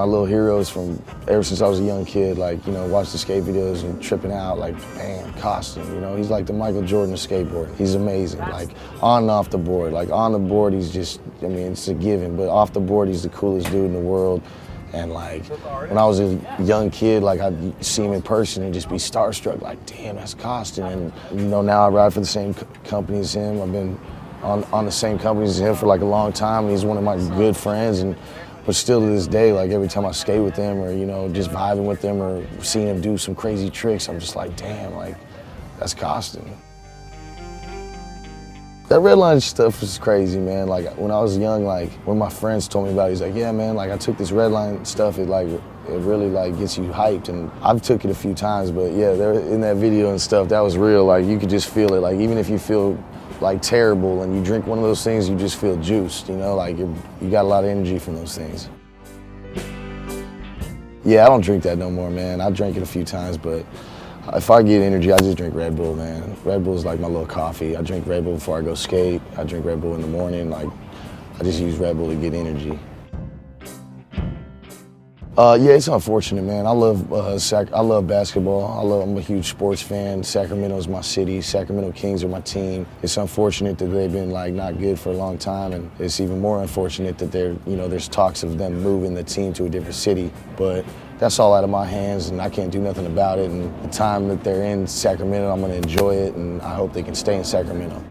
my little heroes from ever since I was a young kid. Like, you know, watch the skate videos and tripping out, like, man, Koston, you know, he's like the Michael Jordan of skateboarding. He's amazing, like, on and off the board. Like, on the board, he's just, I mean, it's a given, but off the board, he's the coolest dude in the world. And like, when I was a young kid, like I'd see him in person and just be starstruck, like, damn, that's Koston. And you know, now I ride for the same company as him. I've been on the same company as him for like a long time, and he's one of my good friends. But still to this day, like every time I skate with him or, you know, just vibing with him or seeing him do some crazy tricks, I'm just like, damn, like, that's Koston. That red line stuff was crazy, man. Like when I was young, like when my friends told me about it, he's like, yeah, man, like I took this red line stuff, it really like gets you hyped. And I've took it a few times, but yeah, there in that video and stuff, that was real. Like you could just feel it. Like even if you feel like terrible and you drink one of those things, you just feel juiced, you know, like you got a lot of energy from those things. Yeah, I don't drink that no more, man. I drank it a few times, but if I get energy, I just drink Red Bull, man. Red Bull is like my little coffee. I drink Red Bull before I go skate. I drink Red Bull in the morning. Like, I just use Red Bull to get energy. Yeah, it's unfortunate, man. I love basketball. I'm a huge sports fan. Sacramento is my city. Sacramento Kings are my team. It's unfortunate that they've been like not good for a long time, and it's even more unfortunate that there's talks of them moving the team to a different city. But that's all out of my hands, and I can't do nothing about it. And the time that they're in Sacramento, I'm going to enjoy it, and I hope they can stay in Sacramento.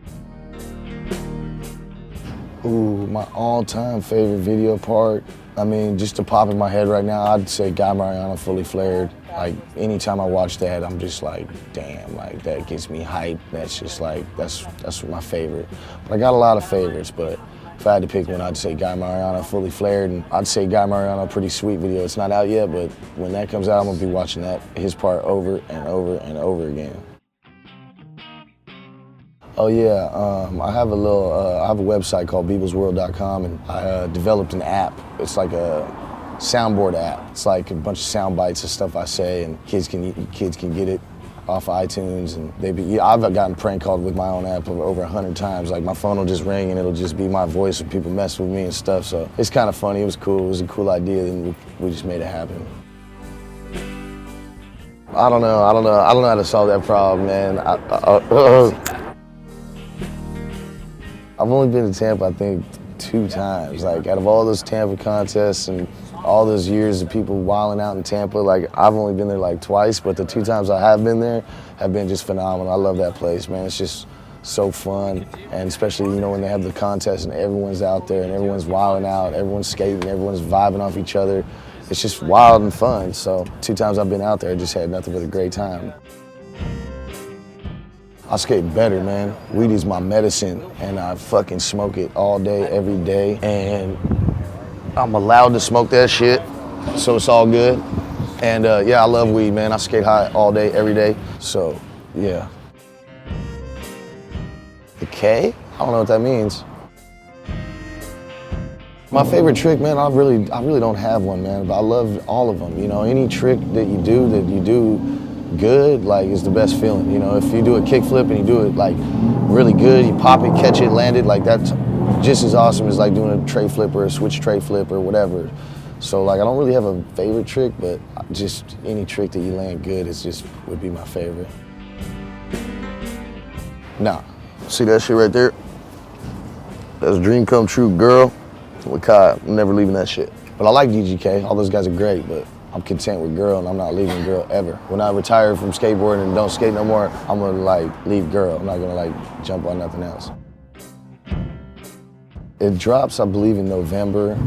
Ooh, my all-time favorite video part. I mean, just to pop in my head right now, I'd say Guy Mariano Fully Flared. Like, anytime I watch that, I'm just like, damn, like, that gets me hyped. That's just like, that's my favorite. But I got a lot of favorites, but if I had to pick one, I'd say Guy Mariano Fully Flared, and I'd say Guy Mariano Pretty Sweet video. It's not out yet, but when that comes out, I'm gonna be watching his part over and over and over again. Oh yeah, I have a website called biebelsworld.com, and I developed an app. It's like a soundboard app. It's like a bunch of sound bites of stuff I say, and kids can get it off of iTunes, and I've gotten prank called with my own app over 100 times. Like my phone will just ring and it'll just be my voice and people mess with me and stuff. So it's kind of funny. It was cool. It was a cool idea, and we just made it happen. I don't know how to solve that problem, man. I've only been to Tampa, I think, 2 times. Like, out of all those Tampa contests and all those years of people wilding out in Tampa, like, I've only been there like twice, but the 2 times I have been there have been just phenomenal. I love that place, man. It's just so fun, and especially, you know, when they have the contest and everyone's out there and everyone's wilding out, everyone's skating, everyone's vibing off each other. It's just wild and fun. So 2 times I've been out there, I just had nothing but a great time. I skate better, man. Weed is my medicine, and I fucking smoke it all day, every day, and I'm allowed to smoke that shit, so it's all good. And yeah, I love weed, man. I skate high all day, every day, so yeah. The K? I don't know what that means. My favorite trick, man, I really don't have one, man, but I love all of them. You know, any trick that you do good, like, is the best feeling. You know, if you do a kickflip and you do it like really good, you pop it, catch it, land it, like that's just as awesome as like doing a tray flip or a switch tray flip or whatever. So like, I don't really have a favorite trick, but just any trick that you land good would be my favorite. Nah, see that shit right there? That's a dream come true, girl. With Kai, I'm never leaving that shit. But I like DGK, all those guys are great, but I'm content with girl, and I'm not leaving girl ever. When I retire from skateboarding and don't skate no more, I'm gonna like leave girl. I'm not gonna like jump on nothing else. It drops, I believe, in November.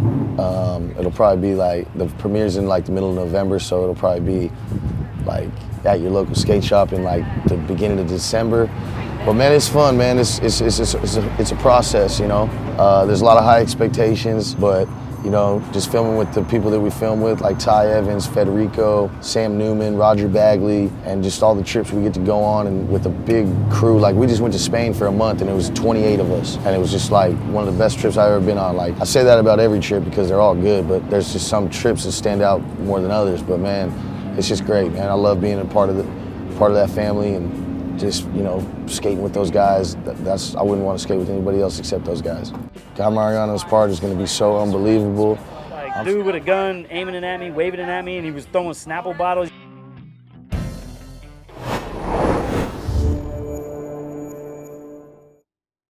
It'll probably be like, the premiere's in like the middle of November, so it'll probably be like at your local skate shop in like the beginning of December. But man, it's fun, man. It's a process, you know. There's a lot of high expectations, but you know, just filming with the people that we film with, like Ty Evans, Federico, Sam Newman, Roger Bagley, and just all the trips we get to go on, and with a big crew. Like, we just went to Spain for a month, and it was 28 of us, and it was just like one of the best trips I've ever been on. Like, I say that about every trip because they're all good, but there's just some trips that stand out more than others. But man, it's just great, man. I love being a part of that family, and just, you know, skating with those guys. I wouldn't want to skate with anybody else except those guys. Guy Mariano's part is going to be so unbelievable. dude with a gun aiming it at me, waving it at me, and he was throwing Snapple bottles.